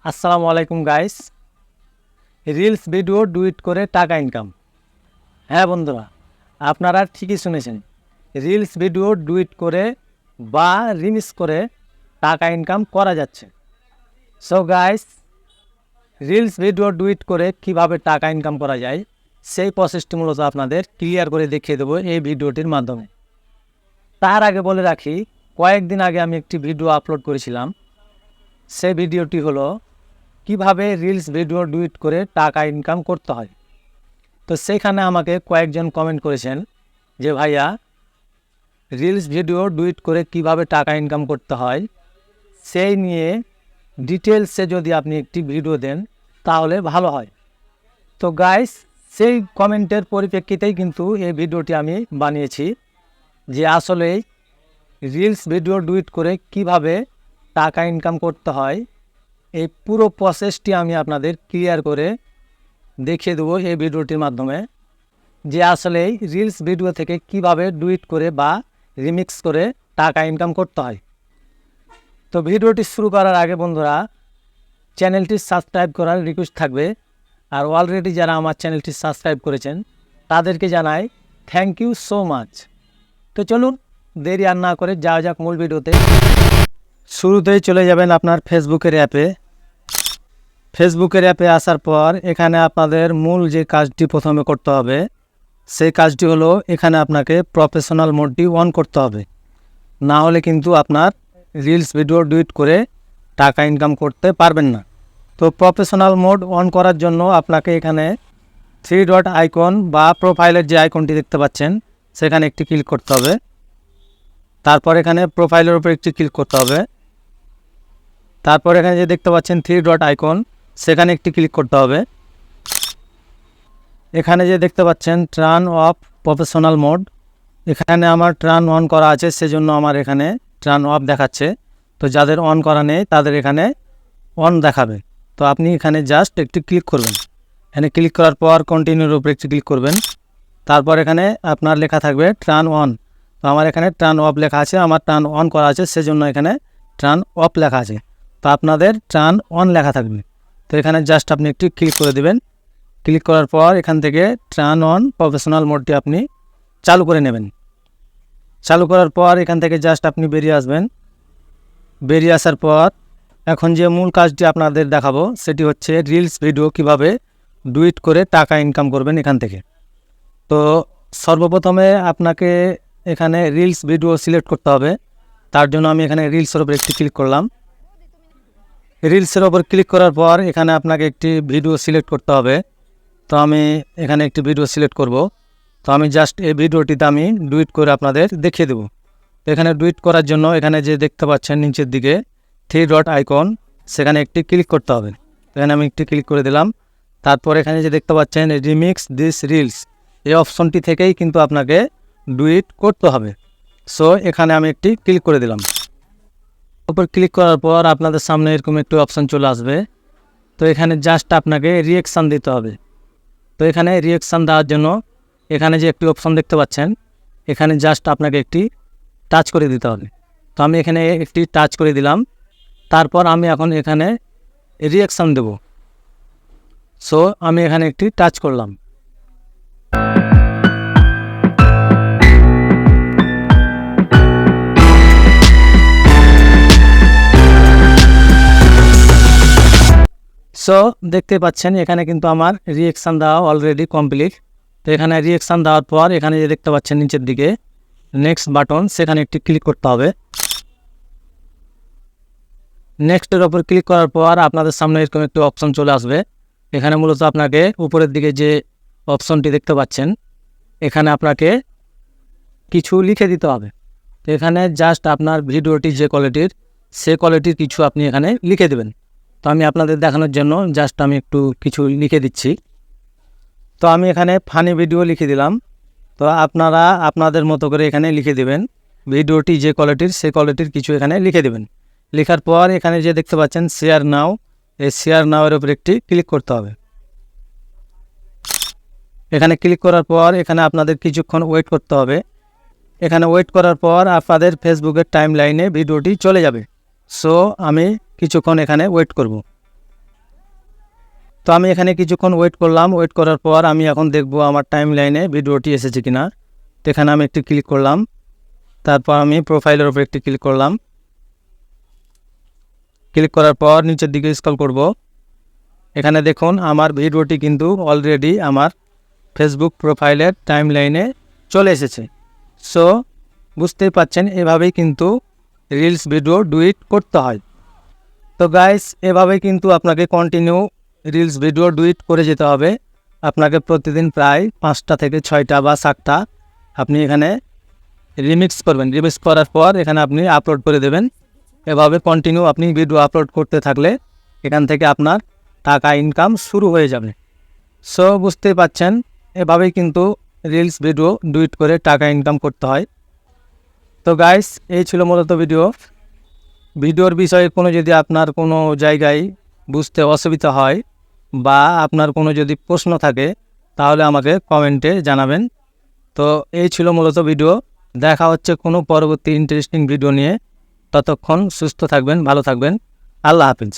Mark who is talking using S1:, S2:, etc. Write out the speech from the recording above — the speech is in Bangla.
S1: আসসালামু আলাইকুম গাইস। রিলস ভিডিও ডুইট করে টাকা ইনকাম। হ্যাঁ বন্ধুরা, আপনারা ঠিকই শুনেছেন, রিলস ভিডিও ডুইট করে বা রিমিক্স করে টাকা ইনকাম করা যাচ্ছে। সো গাইস, রিলস ভিডিও ডুইট করে কিভাবে টাকা ইনকাম করা যায় সেই প্রসেসটি মূলত আপনাদের ক্লিয়ার করে দেখিয়ে দেবো এই ভিডিওটির মাধ্যমে। তার আগে বলে রাখি, কয়েকদিন আগে আমি একটি ভিডিও আপলোড করেছিলাম। সেই ভিডিওটি হলো কিভাবে রিলস ভিডিও ডুইট করে টাকা ইনকাম করতে হয়। তো সেইখানে আমাকে কয়েকজন কমেন্ট করেছেন যে ভাইয়া, রিলস ভিডিও ডুইট করে কিভাবে টাকা ইনকাম করতে হয় সেই নিয়ে ডিটেলসে যদি আপনি একটি ভিডিও দেন তাহলে ভালো হয়। তো গাইস, সেই কমেন্টের পরিপ্রেক্ষিতেই কিন্তু এই ভিডিওটি আমি বানিয়েছি, যে আসলে রিলস ভিডিও ডুইট করে কিভাবে টাকা ইনকাম করতে হয় এই পুরো প্রসেসটি আমি আপনাদের ক্লিয়ার করে দেখিয়ে দেবো এই ভিডিওটির মাধ্যমে, যে আসলে রিলস ভিডিও থেকে কিভাবে ডুইট করে বা রিমিক্স করে টাকা ইনকাম করতে হয়। তো ভিডিওটি শুরু করার আগে বন্ধুরা, চ্যানেলটি সাবস্ক্রাইব করার রিকোয়েস্ট থাকবে। আর অলরেডি যারা আমার চ্যানেলটি সাবস্ক্রাইব করেছেন তাদেরকে জানাই থ্যাংক ইউ সো মাচ। তো চলুন দেরি আর না করে যাওয়া যাক মূল ভিডিওতে। শুরুতেই চলে যাবেন আপনার ফেসবুকের অ্যাপে আসার পর এখানে আপনাদের মূল যে কাজটি প্রথমে করতে হবে সেই কাজটি হলো এখানে আপনাকে প্রফেশনাল মোডটি অন করতে হবে, না হলে কিন্তু আপনার রিলস ভিডিও ডুইট করে টাকা ইনকাম করতে পারবেন না। তো প্রফেশনাল মোড অন করার জন্য আপনাকে এখানে 3 ডট আইকন বা প্রোফাইলের যে আইকনটি দেখতে পাচ্ছেন সেখানে একটি ক্লিক করতে হবে। তারপর এখানে প্রোফাইলের উপর একটি ক্লিক করতে হবে। তারপর এখানে যে দেখতে পাচ্ছেন 3 ডট আইকন সেখানে একটি ক্লিক করতে হবে। এখানে যে দেখতে পাচ্ছেন টার্ন অফ প্রফেশনাল মোড, এখানে আমার টার্ন অন করা আছে, সেজন্য আমার এখানে টার্ন অফ দেখাচ্ছে। তো যাদের অন করা নেই তাদের এখানে অন দেখাবে। তো আপনি এখানে জাস্ট একটু ক্লিক করবেন। এখানে ক্লিক করার পর কন্টিনিউর উপরে একটু ক্লিক করবেন। তারপর এখানে আপনার লেখা থাকবে টার্ন অন। তো আমার এখানে টার্ন অফ লেখা আছে, আমার টার্ন অন করা আছে, সেজন্য এখানে টার্ন অফ লেখা আছে। তো আপনাদের টার্ন অন লেখা থাকবে। তো এখানে জাস্ট আপনি একটু ক্লিক করে দেবেন। ক্লিক করার পর এখান থেকে টার্ন অন প্রফেশনাল মোডটি আপনি চালু করে নেবেন। চালু করার পর এখান থেকে জাস্ট আপনি বেরিয়ে আসবেন। বেরিয়ে আসার পর এখন যে মূল কাজটি আপনাদের দেখাবো সেটি হচ্ছে রিলস ভিডিও কিভাবে ডুইট করে টাকা ইনকাম করবেন এখান থেকে। তো সর্বপ্রথমে আপনাকে এখানে রিলস ভিডিও সিলেক্ট করতে হবে। তার জন্য আমি এখানে রিলসের উপর একটি ক্লিক করলাম। রিলসের ওপর ক্লিক করার পর এখানে আপনাকে একটি ভিডিও সিলেক্ট করতে হবে। তো আমি এখানে একটি ভিডিও সিলেক্ট করব। তো আমি জাস্ট এই ভিডিওটিতে আমি ডুইট করে আপনাদের দেখিয়ে দেব। তো এখানে ডুইট করার জন্য এখানে যে দেখতে পাচ্ছেন নিচের দিকে 3 ডট আইকন সেখানে একটি ক্লিক করতে হবে। এখানে আমি একটি ক্লিক করে দিলাম। তারপর এখানে যে দেখতে পাচ্ছেন রিমিক্স দিস রিলস, এই অপশনটি থেকেই কিন্তু আপনাকে ডুইট করতে হবে। সো এখানে আমি একটি ক্লিক করে দিলাম। উপর ক্লিক করার পর আপনাদের সামনে এরকম একটি অপশান চলে আসবে। তো এখানে জাস্ট আপনাকে রিঅ্যাকশান দিতে হবে। তো এখানে রিঅ্যাকশান দেওয়ার জন্য এখানে যে একটি অপশান দেখতে পাচ্ছেন এখানে জাস্ট আপনাকে একটি টাচ করে দিতে হবে। তো আমি এখানে একটি টাচ করে দিলাম। তারপর আমি এখন এখানে রিঅ্যাকশান দেব। সো আমি এখানে একটি টাচ করলাম। সো দেখতে পাচ্ছেন এখানে কিন্তু আমার রিঅ্যাকশান দেওয়া অলরেডি কমপ্লিট। তো এখানে রিঅ্যাকশান দেওয়ার পর এখানে যে দেখতে পাচ্ছেন নিচের দিকে নেক্সট বাটন, সেখানে একটি ক্লিক করতে হবে। নেক্সটের ওপর ক্লিক করার পর আপনাদের সামনে এরকম একটি অপশন চলে আসবে। এখানে মূলত আপনাকে উপরের দিকে যে অপশনটি দেখতে পাচ্ছেন এখানে আপনাকে কিছু লিখে দিতে হবে। তো এখানে জাস্ট আপনার ভিডিওটি যে কোয়ালিটির সে কোয়ালিটির কিছু আপনি এখানে লিখে দেবেন। তো আমি আপনাদের দেখানোর জন্য জাস্ট আমি একটু কিছু লিখে দিচ্ছি। তো আমি এখানে ফানি ভিডিও লিখে দিলাম। তো আপনারা আপনাদের মতো করে এখানে লিখে দেবেন ভিডিওটি যে কোয়ালিটির সে কোয়ালিটির কিছু এখানে লিখে দেবেন। লেখার পর এখানে যে দেখতে পাচ্ছেন শেয়ার নাও, এই শেয়ার নাও এর উপর একটি ক্লিক করতে হবে। এখানে ক্লিক করার পর এখানে আপনাদের কিছুক্ষণ ওয়েট করতে হবে। এখানে ওয়েট করার পর আপনাদের ফেসবুকের টাইম লাইনে ভিডিওটি চলে যাবে। সো আমি কিছুক্ষণ এখানে ওয়েট করব। তো আমি এখানে কিছুক্ষণ ওয়েট করলাম, ওয়েট করার পর আমি এখন দেখব আমার টাইম লাইনে ভিডিওটি এসেছে কিনা। তো এখানে আমি একটি ক্লিক করলাম, তারপর আমি প্রোফাইলের উপর একটি ক্লিক করলাম। ক্লিক করার পর নিচের দিকে স্ক্রল করব। এখানে দেখুন আমার ভিডিওটি কিন্তু অলরেডি আমার ফেসবুক প্রোফাইলের টাইম লাইনে চলে এসেছে। সো বুঝতেই পাচ্ছেন এভাবেই কিন্তু রিলস ভিডিও ডুইট করতে হয়। তো গাইস এভাবে কিন্তু আপনাকে কন্টিনিউ রিলস ভিডিও ডুইট করে যেতে হবে। আপনাকে প্রতিদিন প্রায় 5টা থেকে 6টা বা 7টা আপনি এখানে রিমিক্স করবেন। রিমিক্স করার পর এখানে আপনি আপলোড করে দেবেন। এভাবে কন্টিনিউ আপনি ভিডিও আপলোড করতে থাকলে এখান থেকে আপনার টাকা ইনকাম শুরু হয়ে যাবে। সো বুঝতেই পাচ্ছেন এভাবেই কিন্তু রিলস ভিডিও ডুইট করে টাকা ইনকাম করতে হয়। তো গাইস এই ছিল মূলত ভিডিওর বিষয়ে কোনো যদি আপনার কোনো জায়গায় বুঝতে অসুবিধা হয় বা আপনার কোনো যদি প্রশ্ন থাকে তাহলে আমাকে কমেন্টে জানাবেন। তো এই ছিল মূলত ভিডিও। দেখা হচ্ছে কোনো পরবর্তী ইন্টারেস্টিং ভিডিও নিয়ে। ততক্ষণ সুস্থ থাকবেন, ভালো থাকবেন। আল্লাহ হাফিজ।